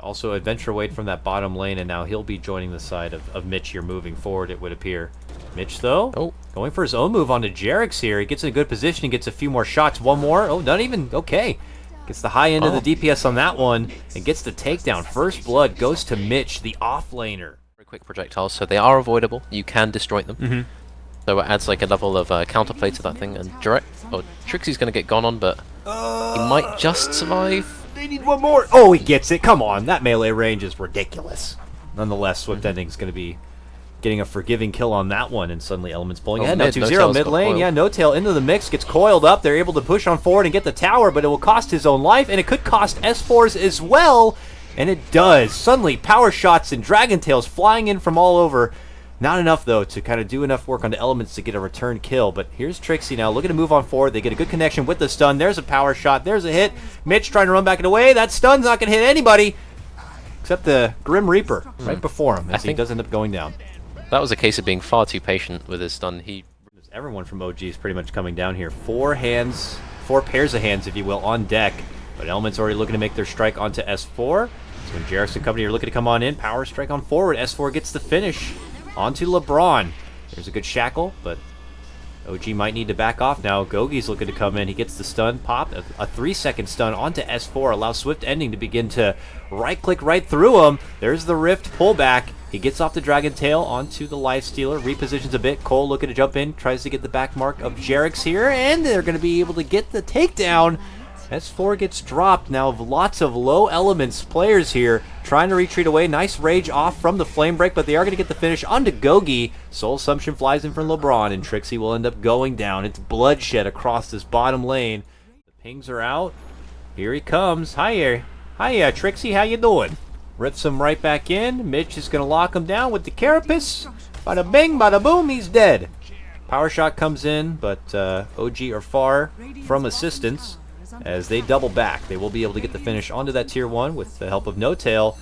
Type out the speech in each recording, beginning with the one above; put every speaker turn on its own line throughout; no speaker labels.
also adventure away from that bottom lane, and now he'll be joining the side of Mitch here moving forward, it would appear. Mitch, though, going for his own move onto JerAx here. He gets in a good position and gets a few more shots. One more. Oh, not even. Okay. Gets the high end of the DPS on that one and gets the takedown. First blood goes to Mitch, the offlaner.
Very quick projectiles, so they are avoidable. You can destroy them. So it adds like a level of counterplay to that thing. And Trixi's going to get gone on, but he might just survive.
They need one more. Oh, he gets it. Come on. That melee range is ridiculous. Nonetheless, Swiftending is going to be getting a forgiving kill on that one, and suddenly Elements pulling ahead. Now 2-0 mid lane. Yeah, No Tail into the mix, gets coiled up. They're able to push on forward and get the tower, but it will cost his own life, and it could cost S4's as well, and it does. Suddenly, power shots and Dragon Tails flying in from all over. Not enough, though, to kind of do enough work onto Elements to get a return kill, but here's Trixi now looking to move on forward. They get a good connection with the stun. There's a power shot. There's a hit. Mitch trying to run back and away. That stun's not going to hit anybody except the Grim Reaper right before him as he does end up going down.
That was a case of being far too patient with his stun.
Everyone from OG is pretty much coming down here. Four pairs of hands, if you will, on deck. But Elements already looking to make their strike onto S4. So when JerAx and company are looking to come on in, power strike on forward. S4 gets the finish onto LeBron. There's a good shackle, but OG might need to back off now. Gogi's looking to come in. He gets the stun pop. A 3-second stun onto S4 allows Swiftending to begin to right-click right through him. There's the Rift pullback. He gets off the Dragon Tail onto the Lifestealer, repositions a bit. Cole looking to jump in, tries to get the back mark of JerAx here, and they're going to be able to get the takedown. S4 gets dropped. Now lots of low Elements players here trying to retreat away. Nice rage off from the flame break, but they are going to get the finish onto Gogi. Soul Assumption flies in from LeBron, and Trixi will end up going down. It's bloodshed across this bottom lane. The pings are out. Here he comes. Hiya, Trixi, how you doing? Rips him right back in. Mitch is going to lock him down with the Carapace. Bada bing, bada boom, he's dead. Power shot comes in, but OG are far from assistance as they double back. They will be able to get the finish onto that tier 1 with the help of No Tail.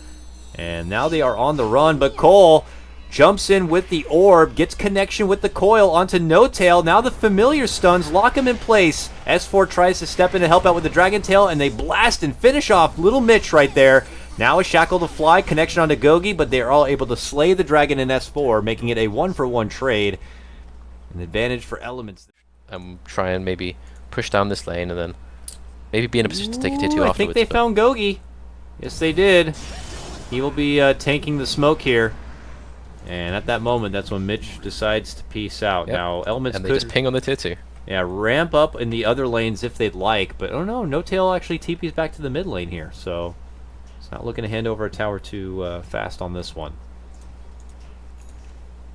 And now they are on the run, but Cole jumps in with the orb, gets connection with the coil onto No Tail. Now the familiar stuns lock him in place. S4 tries to step in to help out with the Dragon Tail, and they blast and finish off little Mitch right there. Now a shackle to fly, connection onto Gogi, but they are all able to slay the dragon in S4, making it a 1-for-1 trade. An advantage for Elements.
Try and maybe push down this lane and then maybe be in a position to take a tier 2 afterwards.
I think they found Gogi. Yes, they did. He will be tanking the smoke here. And at that moment, that's when Mitch decides to peace out. Now, Elements
and they just ping on the tier 2.
Yeah, ramp up in the other lanes if they'd like, but oh no, No Tail actually TP's back to the mid lane here, so it's not looking to hand over a tower too fast on this one.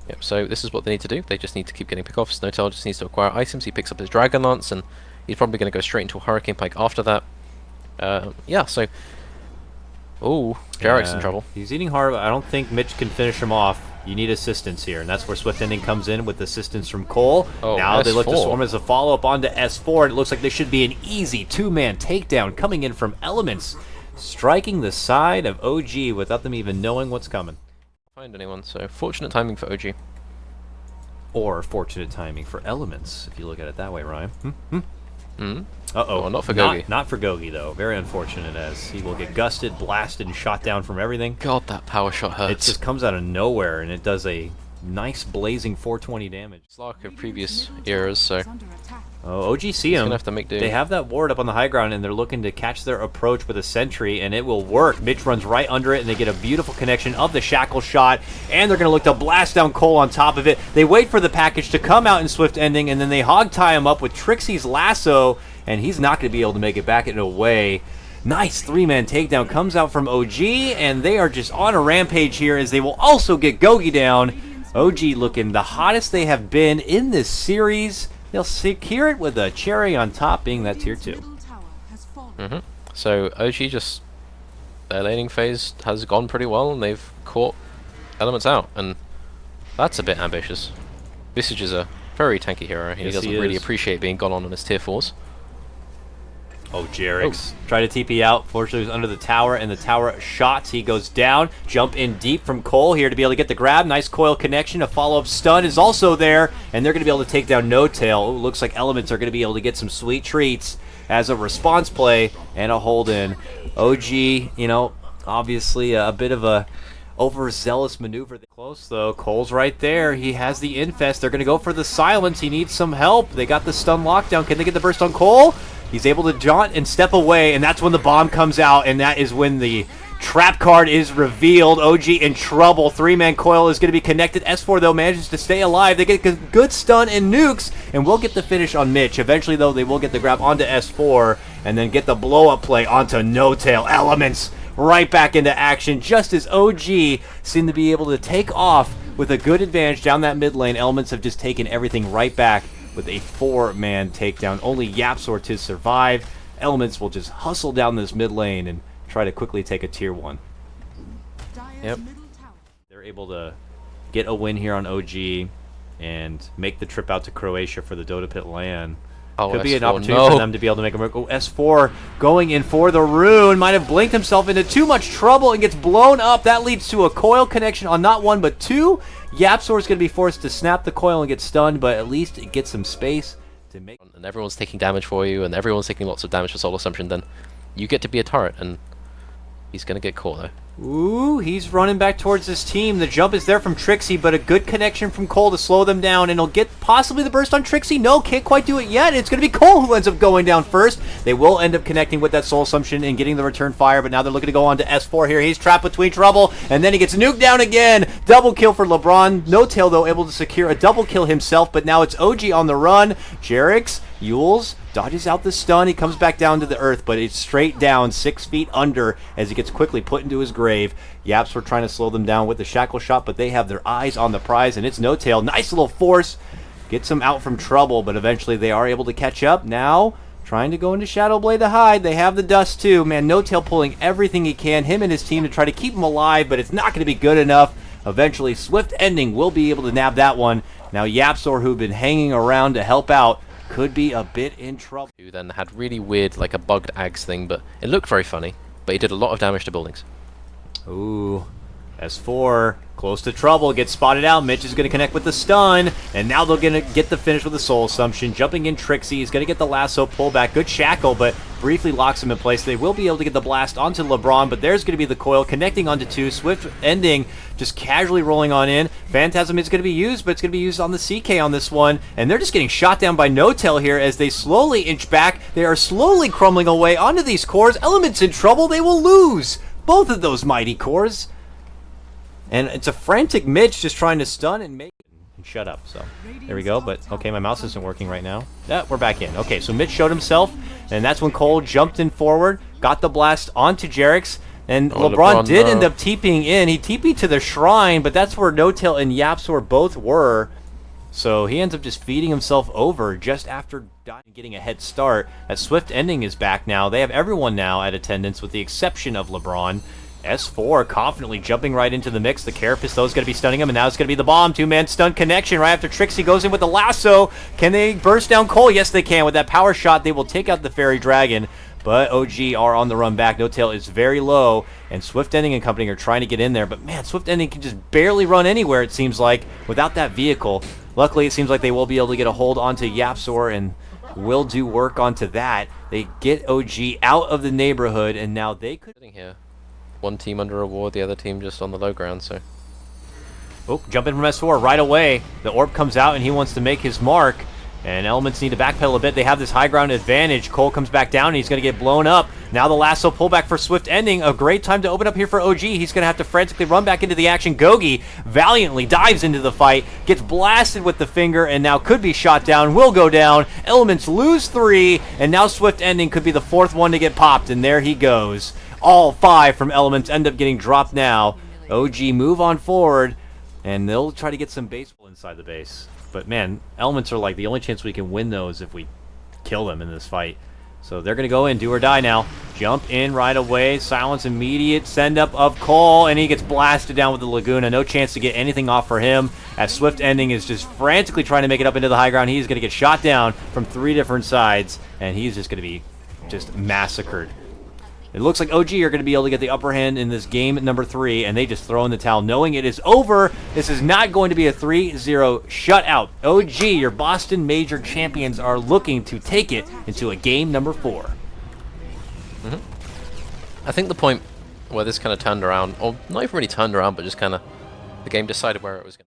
Yep, so this is what they need to do. They just need to keep getting pickoffs. No Tail just needs to acquire items. He picks up his Dragon Lance, and he's probably going to go straight into a Hurricane Pike after that. Yeah, so... Oh, JerAx in trouble.
He's eating hard. I don't think Mitch can finish him off. You need assistance here, and that's where Swiftending comes in with assistance from Cole.
Oh,
now
S4.
They look to swarm as a follow-up onto S4, and it looks like there should be an easy 2-man takedown coming in from Elements, striking the side of OG without them even knowing what's coming.
Find anyone, so fortunate timing for OG.
Or fortunate timing for Elements, if you look at it that way, Ryan. Uh-oh.
Oh, not for Gogi.
Not for Gogi, though. Very unfortunate, as he will get gusted, blasted, and shot down from everything.
God, that power shot hurts.
It just comes out of nowhere, and it does a nice blazing 420 damage.
It's like of previous eras, so...
Oh, OG see him.
Gonna have to make do.
They have that ward up on the high ground, and they're looking to catch their approach with a sentry, and it will work. Mitch runs right under it, and they get a beautiful connection of the shackle shot, and they're going to look to blast down Cole on top of it. They wait for the package to come out in Swiftending, and then they hog tie him up with Trixi's lasso, and he's not going to be able to make it back in a way. Nice 3-man takedown comes out from OG, and they are just on a rampage here as they will also get Gogi down. OG looking the hottest they have been in this series. They'll secure it with a cherry on top, being that tier 2.
So OG just, their laning phase has gone pretty well, and they've caught Elements out, and that's a bit ambitious. Visage is a very tanky hero. He doesn't really appreciate being gone on his tier 4s.
Oh, JerAx. Try to TP out. Fortunately, he was under the tower, and the tower shots. He goes down. Jump in deep from Cole here to be able to get the grab. Nice coil connection. A follow-up stun is also there, and they're going to be able to take down No Tail. Ooh, looks like Elements are going to be able to get some sweet treats as a response play and a hold-in. OG, you know, Obviously, a bit of a overzealous maneuver. Close, though. Cole's right there. He has the infest. They're going to go for the silence. He needs some help. They got the stun lockdown. Can they get the burst on Cole? He's able to jaunt and step away, and that's when the bomb comes out, and that is when the trap card is revealed. OG in trouble. 3-man coil is going to be connected. S4, though, manages to stay alive. They get a good stun and nukes, and we'll get the finish on Mitch. Eventually, though, they will get the grab onto S4, and then get the blow-up play onto No Tail. Elements right back into action, just as OG seem to be able to take off with a good advantage down that mid lane. Elements have just taken everything right back with a 4-man takedown. Only YapzOr to survive. Elements will just hustle down this mid lane and try to quickly take a tier 1. Yep. They're able to get a win here on OG and make the trip out to Croatia for the Dota Pit LAN.
Oh,
could be
S4,
an opportunity for them to be able to make a miracle. S4 going in for the rune. Might have blinked himself into too much trouble and gets blown up. That leads to a coil connection on not 1 but 2. YapzOr is going to be forced to snap the coil and get stunned, but at least it gets some space to make.
And everyone's taking damage for you, and everyone's taking lots of damage for Soul Assumption, then you get to be a turret, and he's going to get caught, though.
Ooh, he's running back towards his team. The jump is there from Trixi, but a good connection from Cole to slow them down, and he'll get possibly the burst on Trixi. No, can't quite do it yet. It's going to be Cole who ends up going down first. They will end up connecting with that Soul Assumption and getting the return fire, but now they're looking to go on to S4 here. He's trapped between trouble, and then he gets nuked down again. Double kill for LeBron. No Tail, though, able to secure a double kill himself, but now it's OG on the run. JerAx, Yules, dodges out the stun. He comes back down to the earth, but it's straight down 6 feet under as he gets quickly put into his grave. YapzOr trying to slow them down with the shackle shot, but they have their eyes on the prize, and it's No Tail. Nice little force. Gets them out from trouble, but eventually they are able to catch up. Now, trying to go into Shadowblade to hide. They have the dust, too. Man, No Tail pulling everything he can, him and his team, to try to keep him alive, but it's not going to be good enough. Eventually, Swiftending will be able to nab that one. Now, YapzOr, who've been hanging around to help out, could be a bit in trouble.
Who then had really weird, like a bugged Ags thing, but it looked very funny, but he did a lot of damage to buildings.
Ooh, S4 close to trouble, gets spotted out. Mitch is going to connect with the stun, and now they're going to get the finish with the Soul Assumption. Jumping in Trixi, he's going to get the lasso pullback. Good shackle, but briefly locks him in place. They will be able to get the blast onto LeBron, but there's going to be the coil connecting onto 2. Swiftending just casually rolling on in. Phantasm is going to be used, but it's going to be used on the CK on this one, and they're just getting shot down by No Tail here as they slowly inch back. They are slowly crumbling away onto these cores. Elements in trouble. They will lose both of those mighty cores. And it's a frantic Mitch just trying to stun and make and shut up. So there we go. But okay, my mouse isn't working right now. Yeah, we're back in. Okay, so Mitch showed himself, and that's when Cole jumped in forward, got the blast onto JerAx, and LeBron did end up TPing in. He TP'd to the shrine, but that's where No Tail and YapzOr both were. So he ends up just feeding himself over just after getting a head start. That Swiftending is back now. They have everyone now at attendance with the exception of LeBron. S4 confidently jumping right into the mix. The Carapace, though, is going to be stunning him, and now it's going to be the bomb. 2-man stun connection right after Trixi goes in with the lasso. Can they burst down Cole? Yes, they can. With that power shot, they will take out the Fairy Dragon, but OG are on the run back. No Tail is very low, and Swiftending and company are trying to get in there, but man, Swiftending can just barely run anywhere, it seems like, without that vehicle. Luckily, it seems like they will be able to get a hold onto YapzOr and will do work onto that. They get OG out of the neighborhood, and now they could...
Here. One team under a ward, the other team just on the low ground, so...
Oh, jump in from S4 right away. The orb comes out and he wants to make his mark. And Elements need to backpedal a bit. They have this high ground advantage. Cole comes back down and he's going to get blown up. Now the lasso pullback for Swiftending. A great time to open up here for OG. He's going to have to frantically run back into the action. Gogi valiantly dives into the fight, gets blasted with the finger, and now could be shot down, will go down. Elements lose 3, and now Swiftending could be the 4th one to get popped, and there he goes. All 5 from Elements end up getting dropped now. OG move on forward, and they'll try to get some baseball inside the base. But man, Elements are like the only chance we can win those if we kill them in this fight. So they're going to go in, do or die now. Jump in right away, silence immediate, send up of Cole, and he gets blasted down with the Laguna. No chance to get anything off for him, as Swiftending is just frantically trying to make it up into the high ground. He's going to get shot down from 3 different sides, and he's just going to be just massacred. It looks like OG are going to be able to get the upper hand in this game number 3, and they just throw in the towel, knowing it is over. This is not going to be a 3-0 shutout. OG, your Boston Major champions, are looking to take it into a game number 4.
I think the point where this kind of turned around, or not even really turned around, but just kind of the game decided where it was going.